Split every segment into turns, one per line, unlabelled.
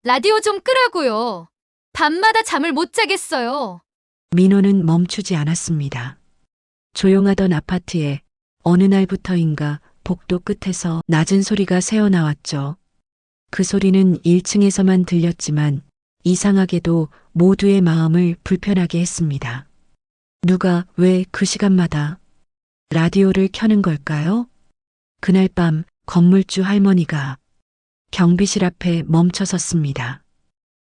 라디오 좀 끄라고요. 밤마다 잠을 못 자겠어요.
민호는 멈추지 않았습니다. 조용하던 아파트에 어느 날부터인가 복도 끝에서 낮은 소리가 새어나왔죠. 그 소리는 1층에서만 들렸지만 이상하게도 모두의 마음을 불편하게 했습니다. 누가 왜 그 시간마다 라디오를 켜는 걸까요? 그날 밤 건물주 할머니가 경비실 앞에 멈춰 섰습니다.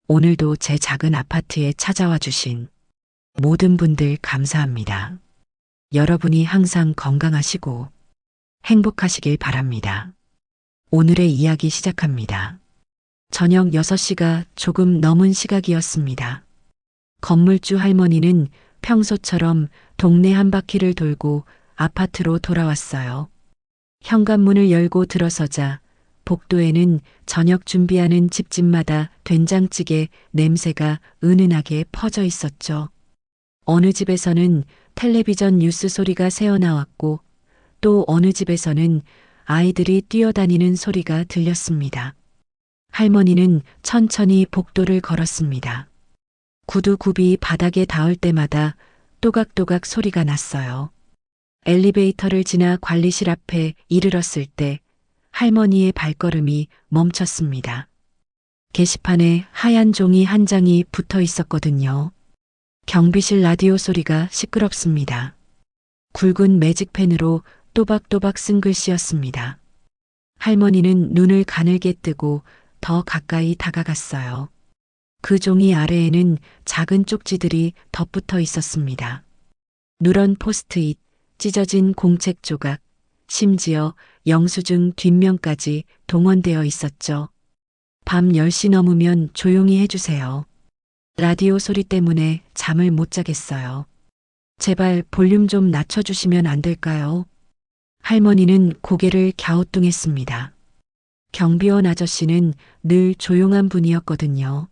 오늘도 제 작은 아파트에 찾아와 주신 모든 분들 감사합니다. 여러분이 항상 건강하시고 행복하시길 바랍니다. 오늘의 이야기 시작합니다. 저녁 6시가 조금 넘은 시각이었습니다. 건물주 할머니는 평소처럼 동네 한 바퀴를 돌고 아파트로 돌아왔어요. 현관문을 열고 들어서자 복도에는 저녁 준비하는 집집마다 된장찌개 냄새가 은은하게 퍼져 있었죠. 어느 집에서는 텔레비전 뉴스 소리가 새어나왔고 또 어느 집에서는 아이들이 뛰어다니는 소리가 들렸습니다. 할머니는 천천히 복도를 걸었습니다. 구두굽이 바닥에 닿을 때마다 또각또각 소리가 났어요. 엘리베이터를 지나 관리실 앞에 이르렀을 때 할머니의 발걸음이 멈췄습니다. 게시판에 하얀 종이 한 장이 붙어 있었거든요. 경비실 라디오 소리가 시끄럽습니다. 굵은 매직펜으로 또박또박 쓴 글씨였습니다. 할머니는 눈을 가늘게 뜨고 더 가까이 다가갔어요. 그 종이 아래에는 작은 쪽지들이 덧붙어 있었습니다. 누런 포스트잇, 찢어진 공책 조각, 심지어 영수증 뒷면까지 동원되어 있었죠. 밤 10시 넘으면 조용히 해주세요. 라디오 소리 때문에 잠을 못 자겠어요. 제발 볼륨 좀 낮춰주시면 안 될까요? 할머니는 고개를 갸우뚱했습니다. 경비원 아저씨는 늘 조용한 분이었거든요.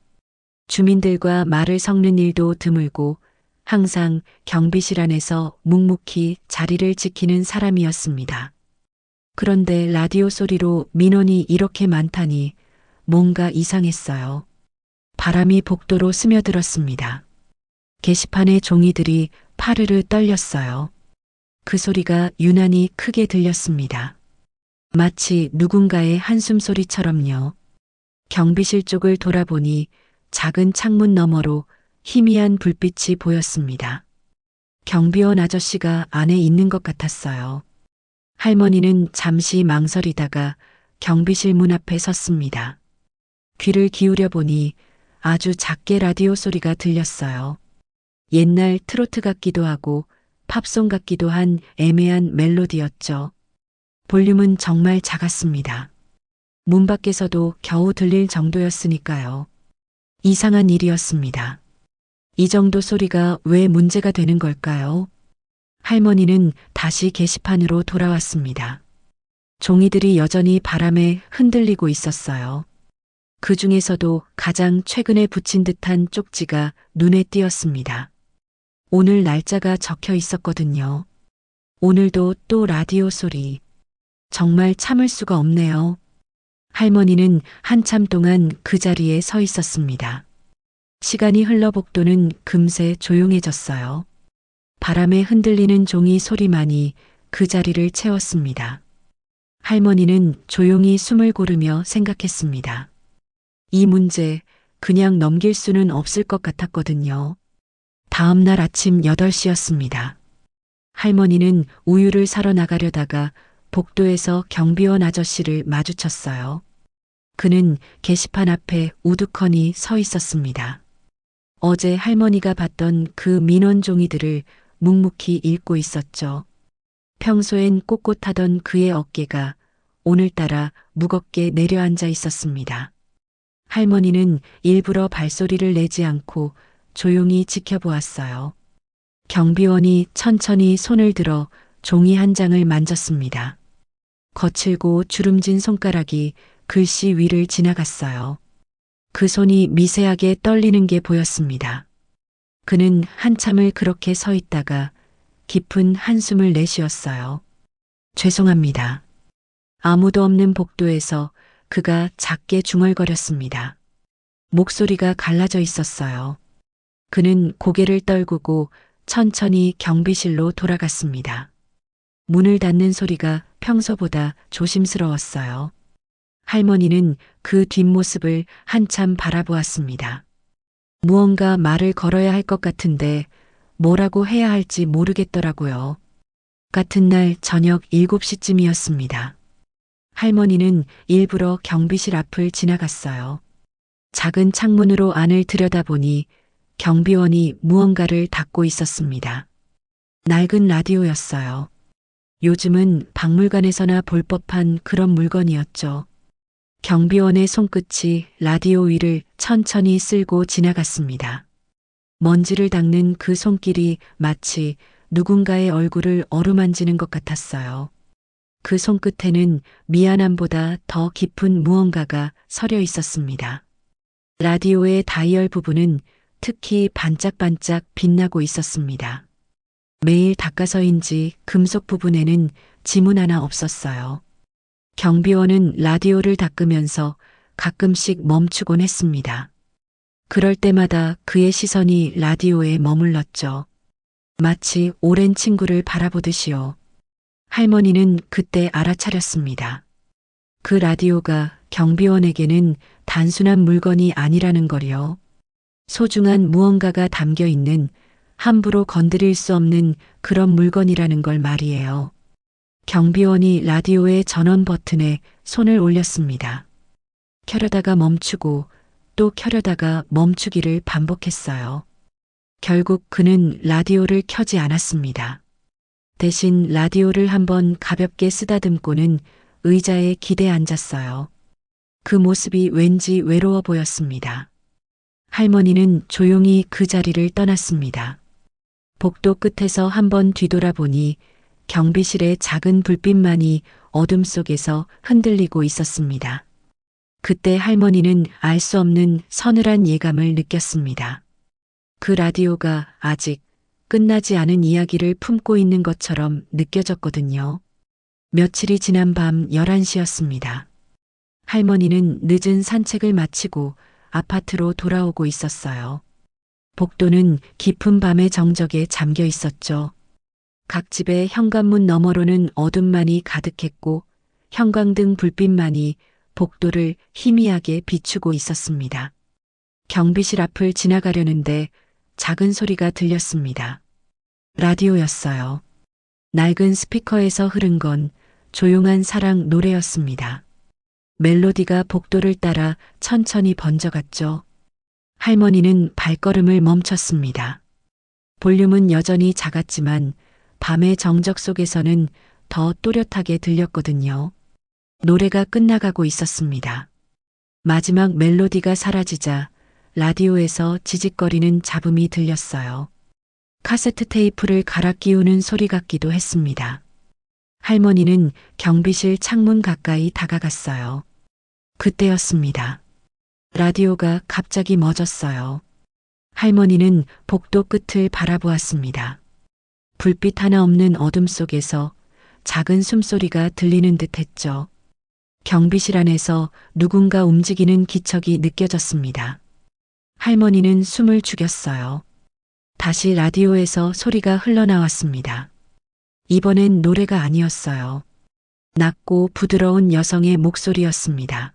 주민들과 말을 섞는 일도 드물고 항상 경비실 안에서 묵묵히 자리를 지키는 사람이었습니다. 그런데 라디오 소리로 민원이 이렇게 많다니 뭔가 이상했어요. 바람이 복도로 스며들었습니다. 게시판의 종이들이 파르르 떨렸어요. 그 소리가 유난히 크게 들렸습니다. 마치 누군가의 한숨 소리처럼요. 경비실 쪽을 돌아보니 작은 창문 너머로 희미한 불빛이 보였습니다. 경비원 아저씨가 안에 있는 것 같았어요. 할머니는 잠시 망설이다가 경비실 문 앞에 섰습니다. 귀를 기울여 보니 아주 작게 라디오 소리가 들렸어요. 옛날 트로트 같기도 하고 팝송 같기도 한 애매한 멜로디였죠. 볼륨은 정말 작았습니다. 문 밖에서도 겨우 들릴 정도였으니까요. 이상한 일이었습니다. 이 정도 소리가 왜 문제가 되는 걸까요? 할머니는 다시 게시판으로 돌아왔습니다. 종이들이 여전히 바람에 흔들리고 있었어요. 그 중에서도 가장 최근에 붙인 듯한 쪽지가 눈에 띄었습니다. 오늘 날짜가 적혀 있었거든요. 오늘도 또 라디오 소리. 정말 참을 수가 없네요. 할머니는 한참 동안 그 자리에 서 있었습니다. 시간이 흘러 복도는 금세 조용해졌어요. 바람에 흔들리는 종이 소리만이 그 자리를 채웠습니다. 할머니는 조용히 숨을 고르며 생각했습니다. 이 문제 그냥 넘길 수는 없을 것 같았거든요. 다음 날 아침 8시였습니다. 할머니는 우유를 사러 나가려다가 복도에서 경비원 아저씨를 마주쳤어요. 그는 게시판 앞에 우두커니 서 있었습니다. 어제 할머니가 봤던 그 민원 종이들을 묵묵히 읽고 있었죠. 평소엔 꼿꼿하던 그의 어깨가 오늘따라 무겁게 내려앉아 있었습니다. 할머니는 일부러 발소리를 내지 않고 조용히 지켜보았어요. 경비원이 천천히 손을 들어 종이 한 장을 만졌습니다. 거칠고 주름진 손가락이 글씨 위를 지나갔어요. 그 손이 미세하게 떨리는 게 보였습니다. 그는 한참을 그렇게 서 있다가 깊은 한숨을 내쉬었어요. 죄송합니다. 아무도 없는 복도에서 그가 작게 중얼거렸습니다. 목소리가 갈라져 있었어요. 그는 고개를 떨구고 천천히 경비실로 돌아갔습니다. 문을 닫는 소리가 평소보다 조심스러웠어요. 할머니는 그 뒷모습을 한참 바라보았습니다. 무언가 말을 걸어야 할 것 같은데 뭐라고 해야 할지 모르겠더라고요. 같은 날 저녁 7시쯤이었습니다. 할머니는 일부러 경비실 앞을 지나갔어요. 작은 창문으로 안을 들여다보니 경비원이 무언가를 닫고 있었습니다. 낡은 라디오였어요. 요즘은 박물관에서나 볼 법한 그런 물건이었죠. 경비원의 손끝이 라디오 위를 천천히 쓸고 지나갔습니다. 먼지를 닦는 그 손길이 마치 누군가의 얼굴을 어루만지는 것 같았어요. 그 손끝에는 미안함보다 더 깊은 무언가가 서려 있었습니다. 라디오의 다이얼 부분은 특히 반짝반짝 빛나고 있었습니다. 매일 닦아서인지 금속 부분에는 지문 하나 없었어요. 경비원은 라디오를 닦으면서 가끔씩 멈추곤 했습니다. 그럴 때마다 그의 시선이 라디오에 머물렀죠. 마치 오랜 친구를 바라보듯이요. 할머니는 그때 알아차렸습니다. 그 라디오가 경비원에게는 단순한 물건이 아니라는 걸요. 소중한 무언가가 담겨 있는 함부로 건드릴 수 없는 그런 물건이라는 걸 말이에요. 경비원이 라디오의 전원 버튼에 손을 올렸습니다. 켜려다가 멈추고 또 켜려다가 멈추기를 반복했어요. 결국 그는 라디오를 켜지 않았습니다. 대신 라디오를 한번 가볍게 쓰다듬고는 의자에 기대 앉았어요. 그 모습이 왠지 외로워 보였습니다. 할머니는 조용히 그 자리를 떠났습니다. 복도 끝에서 한번 뒤돌아보니 경비실의 작은 불빛만이 어둠 속에서 흔들리고 있었습니다. 그때 할머니는 알 수 없는 서늘한 예감을 느꼈습니다. 그 라디오가 아직 끝나지 않은 이야기를 품고 있는 것처럼 느껴졌거든요. 며칠이 지난 밤 11시였습니다. 할머니는 늦은 산책을 마치고 아파트로 돌아오고 있었어요. 복도는 깊은 밤의 정적에 잠겨 있었죠. 각 집의 현관문 너머로는 어둠만이 가득했고 형광등 불빛만이 복도를 희미하게 비추고 있었습니다. 경비실 앞을 지나가려는데 작은 소리가 들렸습니다. 라디오였어요. 낡은 스피커에서 흐른 건 조용한 사랑 노래였습니다. 멜로디가 복도를 따라 천천히 번져갔죠. 할머니는 발걸음을 멈췄습니다. 볼륨은 여전히 작았지만 밤의 정적 속에서는 더 또렷하게 들렸거든요. 노래가 끝나가고 있었습니다. 마지막 멜로디가 사라지자 라디오에서 지직거리는 잡음이 들렸어요. 카세트 테이프를 갈아 끼우는 소리 같기도 했습니다. 할머니는 경비실 창문 가까이 다가갔어요. 그때였습니다. 라디오가 갑자기 멎었어요. 할머니는 복도 끝을 바라보았습니다. 불빛 하나 없는 어둠 속에서 작은 숨소리가 들리는 듯 했죠. 경비실 안에서 누군가 움직이는 기척이 느껴졌습니다. 할머니는 숨을 죽였어요. 다시 라디오에서 소리가 흘러나왔습니다. 이번엔 노래가 아니었어요. 낮고 부드러운 여성의 목소리였습니다.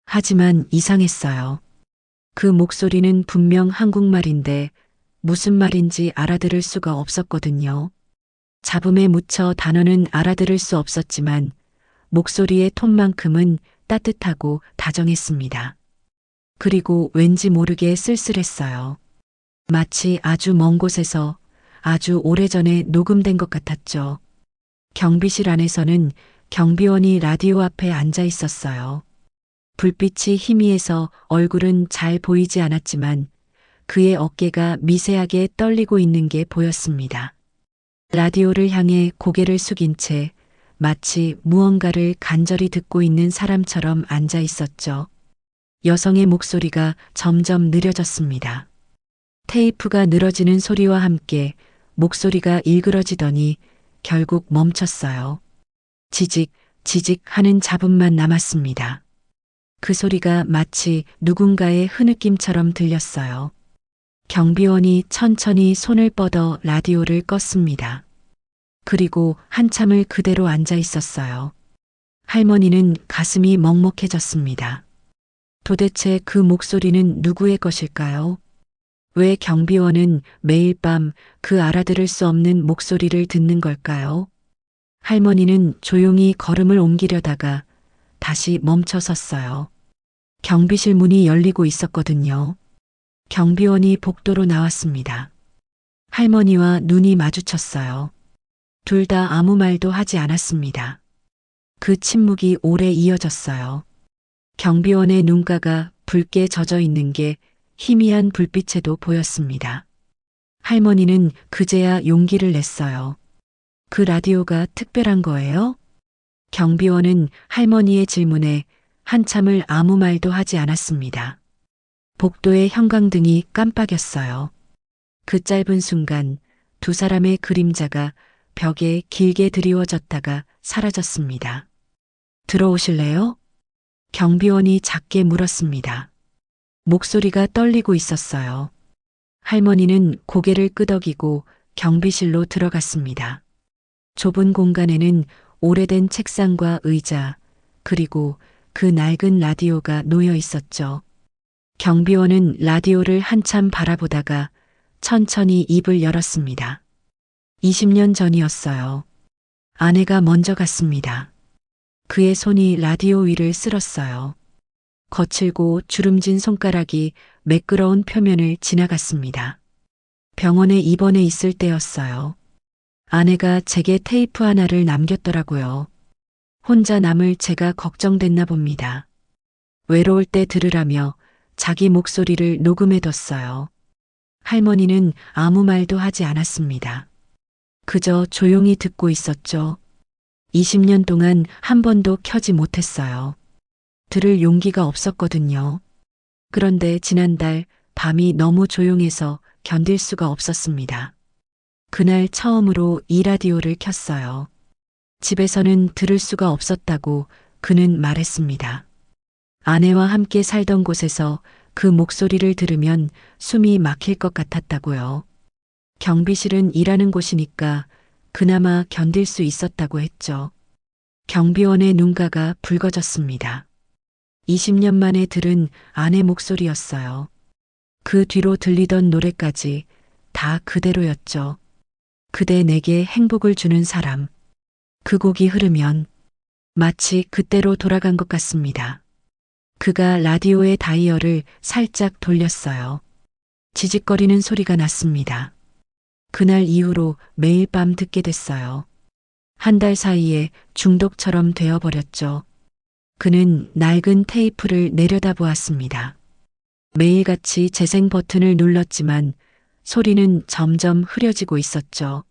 하지만 이상했어요. 그 목소리는 분명 한국말인데 무슨 말인지 알아들을 수가 없었거든요. 잡음에 묻혀 단어는 알아들을 수 없었지만 목소리의 톤만큼은 따뜻하고 다정했습니다. 그리고 왠지 모르게 쓸쓸했어요. 마치 아주 먼 곳에서 아주 오래전에 녹음된 것 같았죠. 경비실 안에서는 경비원이 라디오 앞에 앉아 있었어요. 불빛이 희미해서 얼굴은 잘 보이지 않았지만 그의 어깨가 미세하게 떨리고 있는 게 보였습니다. 라디오를 향해 고개를 숙인 채 마치 무언가를 간절히 듣고 있는 사람처럼 앉아 있었죠. 여성의 목소리가 점점 느려졌습니다. 테이프가 늘어지는 소리와 함께 목소리가 일그러지더니 결국 멈췄어요. 지직, 지직 하는 잡음만 남았습니다. 그 소리가 마치 누군가의 흐느낌처럼 들렸어요. 경비원이 천천히 손을 뻗어 라디오를 껐습니다. 그리고 한참을 그대로 앉아 있었어요. 할머니는 가슴이 먹먹해졌습니다. 도대체 그 목소리는 누구의 것일까요? 왜 경비원은 매일 밤 그 알아들을 수 없는 목소리를 듣는 걸까요? 할머니는 조용히 걸음을 옮기려다가 다시 멈춰 섰어요. 경비실 문이 열리고 있었거든요. 경비원이 복도로 나왔습니다. 할머니와 눈이 마주쳤어요. 둘 다 아무 말도 하지 않았습니다. 그 침묵이 오래 이어졌어요. 경비원의 눈가가 붉게 젖어 있는 게 희미한 불빛에도 보였습니다. 할머니는 그제야 용기를 냈어요. 그 라디오가 특별한 거예요? 경비원은 할머니의 질문에 한참을 아무 말도 하지 않았습니다. 복도의 형광등이 깜빡였어요. 그 짧은 순간 두 사람의 그림자가 벽에 길게 드리워졌다가 사라졌습니다. 들어오실래요? 경비원이 작게 물었습니다. 목소리가 떨리고 있었어요. 할머니는 고개를 끄덕이고 경비실로 들어갔습니다. 좁은 공간에는 오래된 책상과 의자, 그리고 그 낡은 라디오가 놓여 있었죠. 경비원은 라디오를 한참 바라보다가 천천히 입을 열었습니다. 20년 전이었어요. 아내가 먼저 갔습니다. 그의 손이 라디오 위를 쓸었어요. 거칠고 주름진 손가락이 매끄러운 표면을 지나갔습니다. 병원에 입원해 있을 때였어요. 아내가 제게 테이프 하나를 남겼더라고요. 혼자 남을 제가 걱정됐나 봅니다. 외로울 때 들으라며 자기 목소리를 녹음해뒀어요. 할머니는 아무 말도 하지 않았습니다. 그저 조용히 듣고 있었죠. 20년 동안 한 번도 켜지 못했어요. 들을 용기가 없었거든요. 그런데 지난달 밤이 너무 조용해서 견딜 수가 없었습니다. 그날 처음으로 이 라디오를 켰어요. 집에서는 들을 수가 없었다고 그는 말했습니다. 아내와 함께 살던 곳에서 그 목소리를 들으면 숨이 막힐 것 같았다고요. 경비실은 일하는 곳이니까 그나마 견딜 수 있었다고 했죠. 경비원의 눈가가 붉어졌습니다. 20년 만에 들은 아내 목소리였어요. 그 뒤로 들리던 노래까지 다 그대로였죠. 그대 내게 행복을 주는 사람. 그 곡이 흐르면 마치 그때로 돌아간 것 같습니다. 그가 라디오의 다이얼을 살짝 돌렸어요. 지직거리는 소리가 났습니다. 그날 이후로 매일 밤 듣게 됐어요. 한 달 사이에 중독처럼 되어버렸죠. 그는 낡은 테이프를 내려다보았습니다. 매일같이 재생 버튼을 눌렀지만 소리는 점점 흐려지고 있었죠.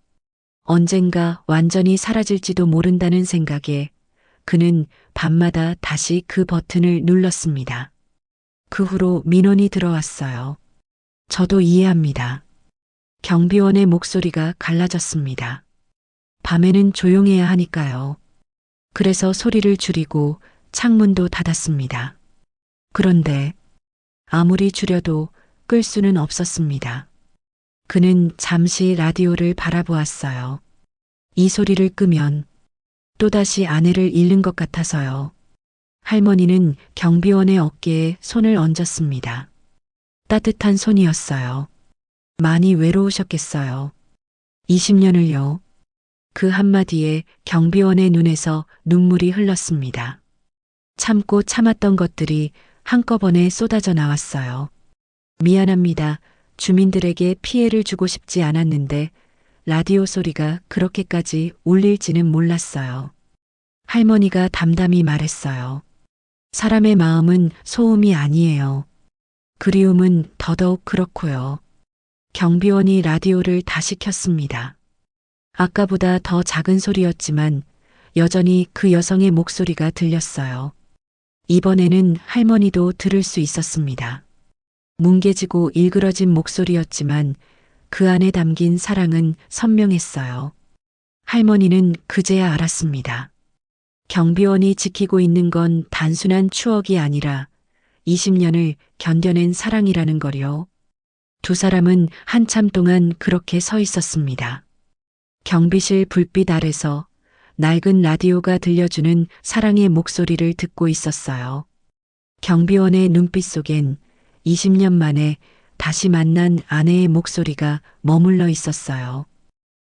언젠가 완전히 사라질지도 모른다는 생각에 그는 밤마다 다시 그 버튼을 눌렀습니다. 그 후로 민원이 들어왔어요. 저도 이해합니다. 경비원의 목소리가 갈라졌습니다. 밤에는 조용해야 하니까요. 그래서 소리를 줄이고 창문도 닫았습니다. 그런데 아무리 줄여도 끌 수는 없었습니다. 그는 잠시 라디오를 바라보았어요. 이 소리를 끄면 또다시 아내를 잃는 것 같아서요. 할머니는 경비원의 어깨에 손을 얹었습니다. 따뜻한 손이었어요. 많이 외로우셨겠어요. 20년을요. 그 한마디에 경비원의 눈에서 눈물이 흘렀습니다. 참고 참았던 것들이 한꺼번에 쏟아져 나왔어요. 미안합니다. 주민들에게 피해를 주고 싶지 않았는데 라디오 소리가 그렇게까지 울릴지는 몰랐어요. 할머니가 담담히 말했어요. 사람의 마음은 소음이 아니에요. 그리움은 더더욱 그렇고요. 경비원이 라디오를 다시 켰습니다. 아까보다 더 작은 소리였지만 여전히 그 여성의 목소리가 들렸어요. 이번에는 할머니도 들을 수 있었습니다. 뭉개지고 일그러진 목소리였지만 그 안에 담긴 사랑은 선명했어요. 할머니는 그제야 알았습니다. 경비원이 지키고 있는 건 단순한 추억이 아니라 20년을 견뎌낸 사랑이라는 거요. 두 사람은 한참 동안 그렇게 서 있었습니다. 경비실 불빛 아래서 낡은 라디오가 들려주는 사랑의 목소리를 듣고 있었어요. 경비원의 눈빛 속엔 20년 만에 다시 만난 아내의 목소리가 머물러 있었어요.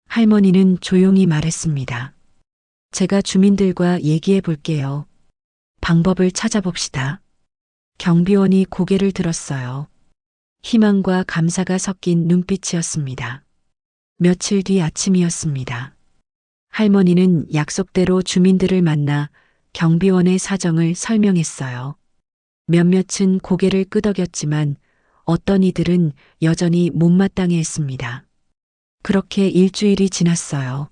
할머니는 조용히 말했습니다. 제가 주민들과 얘기해 볼게요. 방법을 찾아봅시다. 경비원이 고개를 들었어요. 희망과 감사가 섞인 눈빛이었습니다. 며칠 뒤 아침이었습니다. 할머니는 약속대로 주민들을 만나 경비원의 사정을 설명했어요. 몇몇은 고개를 끄덕였지만 어떤 이들은 여전히 못마땅해 했습니다. 그렇게 일주일이 지났어요.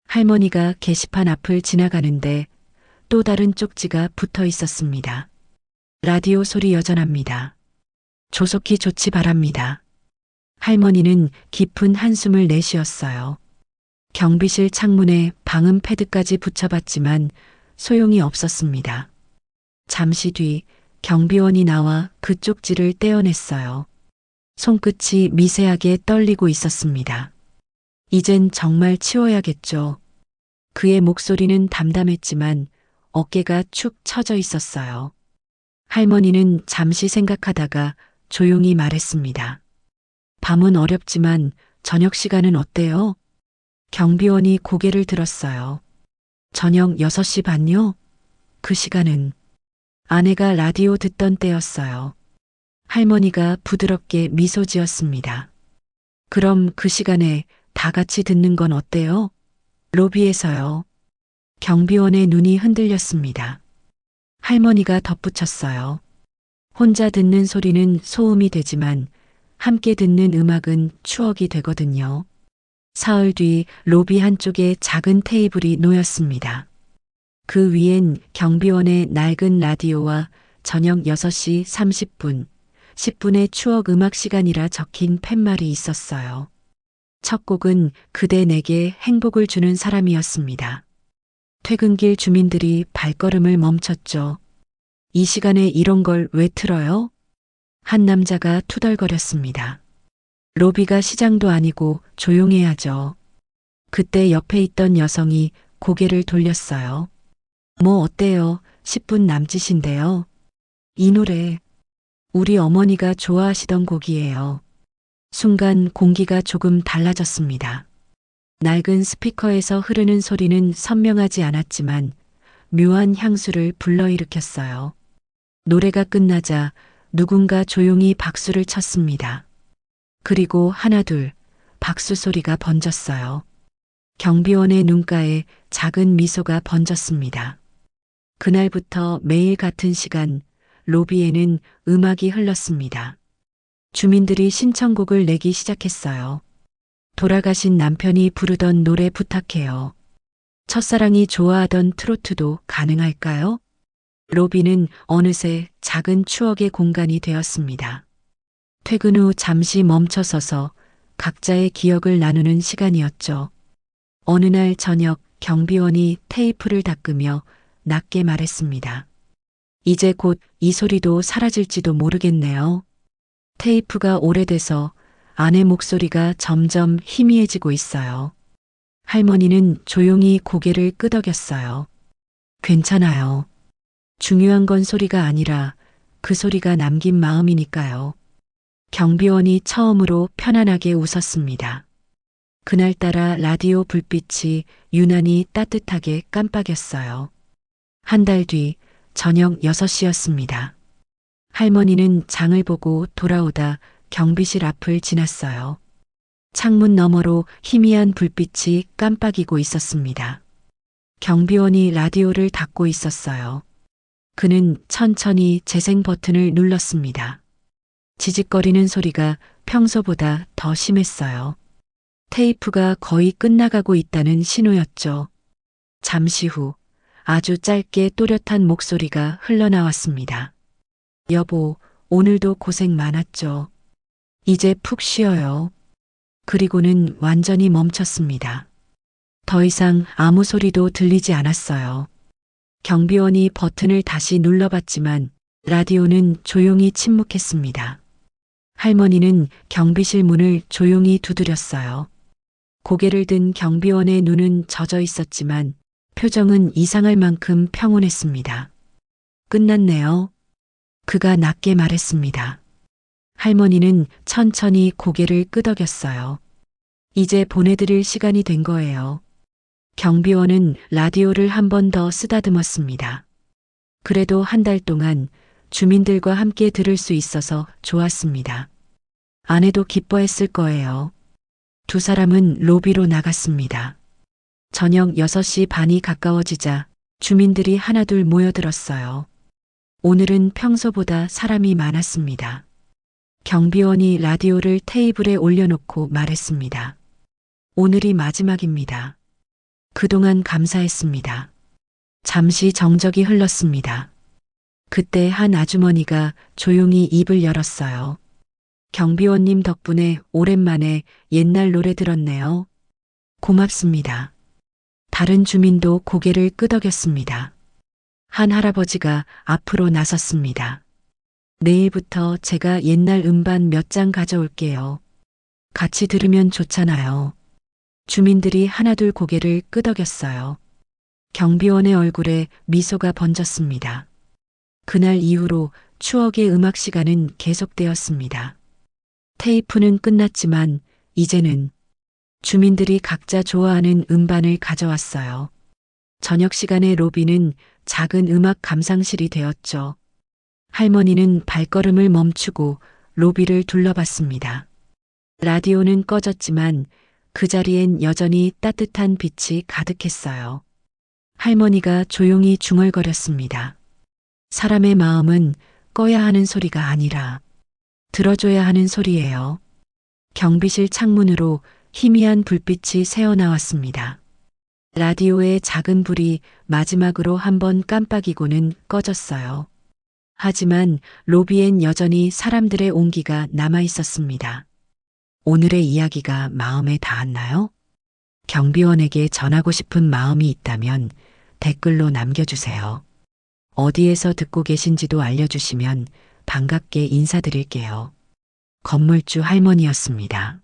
할머니가 게시판 앞을 지나가는데 또 다른 쪽지가 붙어 있었습니다. 라디오 소리 여전합니다. 조속히 조치 바랍니다. 할머니는 깊은 한숨을 내쉬었어요. 경비실 창문에 방음 패드까지 붙여봤지만 소용이 없었습니다. 잠시 뒤 경비원이 나와 그 쪽지를 떼어냈어요. 손끝이 미세하게 떨리고 있었습니다. 이젠 정말 치워야겠죠. 그의 목소리는 담담했지만 어깨가 축 처져 있었어요. 할머니는 잠시 생각하다가 조용히 말했습니다. 밤은 어렵지만 저녁 시간은 어때요? 경비원이 고개를 들었어요. 저녁 6시 반요? 그 시간은 아내가 라디오 듣던 때였어요. 할머니가 부드럽게 미소 지었습니다. 그럼 그 시간에 다 같이 듣는 건 어때요? 로비에서요. 경비원의 눈이 흔들렸습니다. 할머니가 덧붙였어요. 혼자 듣는 소리는 소음이 되지만 함께 듣는 음악은 추억이 되거든요. 사흘 뒤 로비 한쪽에 작은 테이블이 놓였습니다. 그 위엔 경비원의 낡은 라디오와 저녁 6시 30분, 10분의 추억 음악 시간이라 적힌 팻말이 있었어요. 첫 곡은 그대 내게 행복을 주는 사람이었습니다. 퇴근길 주민들이 발걸음을 멈췄죠. 이 시간에 이런 걸 왜 틀어요? 한 남자가 투덜거렸습니다. 로비가 시장도 아니고 조용해야죠. 그때 옆에 있던 여성이 고개를 돌렸어요. 뭐 어때요? 10분 남짓인데요. 이 노래 우리 어머니가 좋아하시던 곡이에요. 순간 공기가 조금 달라졌습니다. 낡은 스피커에서 흐르는 소리는 선명하지 않았지만 묘한 향수를 불러일으켰어요. 노래가 끝나자 누군가 조용히 박수를 쳤습니다. 그리고 하나둘 박수 소리가 번졌어요. 경비원의 눈가에 작은 미소가 번졌습니다. 그날부터 매일 같은 시간 로비에는 음악이 흘렀습니다. 주민들이 신청곡을 내기 시작했어요. 돌아가신 남편이 부르던 노래 부탁해요. 첫사랑이 좋아하던 트로트도 가능할까요? 로비는 어느새 작은 추억의 공간이 되었습니다. 퇴근 후 잠시 멈춰서서 각자의 기억을 나누는 시간이었죠. 어느 날 저녁 경비원이 테이프를 닦으며 낮게 말했습니다. 이제 곧 이 소리도 사라질지도 모르겠네요. 테이프가 오래돼서 아내 목소리가 점점 희미해지고 있어요. 할머니는 조용히 고개를 끄덕였어요. 괜찮아요. 중요한 건 소리가 아니라 그 소리가 남긴 마음이니까요. 경비원이 처음으로 편안하게 웃었습니다. 그날따라 라디오 불빛이 유난히 따뜻하게 깜빡였어요. 한 달 뒤 저녁 6시였습니다. 할머니는 장을 보고 돌아오다 경비실 앞을 지났어요. 창문 너머로 희미한 불빛이 깜빡이고 있었습니다. 경비원이 라디오를 닫고 있었어요. 그는 천천히 재생 버튼을 눌렀습니다. 지직거리는 소리가 평소보다 더 심했어요. 테이프가 거의 끝나가고 있다는 신호였죠. 잠시 후 아주 짧게 또렷한 목소리가 흘러나왔습니다. 여보, 오늘도 고생 많았죠. 이제 푹 쉬어요. 그리고는 완전히 멈췄습니다. 더 이상 아무 소리도 들리지 않았어요. 경비원이 버튼을 다시 눌러봤지만 라디오는 조용히 침묵했습니다. 할머니는 경비실 문을 조용히 두드렸어요. 고개를 든 경비원의 눈은 젖어 있었지만 표정은 이상할 만큼 평온했습니다. 끝났네요. 그가 낮게 말했습니다. 할머니는 천천히 고개를 끄덕였어요. 이제 보내드릴 시간이 된 거예요. 경비원은 라디오를 한 번 더 쓰다듬었습니다. 그래도 한 달 동안 주민들과 함께 들을 수 있어서 좋았습니다. 아내도 기뻐했을 거예요. 두 사람은 로비로 나갔습니다. 저녁 6시 반이 가까워지자 주민들이 하나둘 모여들었어요. 오늘은 평소보다 사람이 많았습니다. 경비원이 라디오를 테이블에 올려놓고 말했습니다. 오늘이 마지막입니다. 그동안 감사했습니다. 잠시 정적이 흘렀습니다. 그때 한 아주머니가 조용히 입을 열었어요. 경비원님 덕분에 오랜만에 옛날 노래 들었네요. 고맙습니다. 다른 주민도 고개를 끄덕였습니다. 한 할아버지가 앞으로 나섰습니다. 내일부터 제가 옛날 음반 몇 장 가져올게요. 같이 들으면 좋잖아요. 주민들이 하나둘 고개를 끄덕였어요. 경비원의 얼굴에 미소가 번졌습니다. 그날 이후로 추억의 음악 시간은 계속되었습니다. 테이프는 끝났지만 이제는 주민들이 각자 좋아하는 음반을 가져왔어요. 저녁 시간에 로비는 작은 음악 감상실이 되었죠. 할머니는 발걸음을 멈추고 로비를 둘러봤습니다. 라디오는 꺼졌지만 그 자리엔 여전히 따뜻한 빛이 가득했어요. 할머니가 조용히 중얼거렸습니다. 사람의 마음은 꺼야 하는 소리가 아니라 들어줘야 하는 소리예요. 경비실 창문으로 희미한 불빛이 새어나왔습니다. 라디오의 작은 불이 마지막으로 한번 깜빡이고는 꺼졌어요. 하지만 로비엔 여전히 사람들의 온기가 남아 있었습니다. 오늘의 이야기가 마음에 닿았나요? 경비원에게 전하고 싶은 마음이 있다면 댓글로 남겨주세요. 어디에서 듣고 계신지도 알려주시면 반갑게 인사드릴게요. 건물주 할머니였습니다.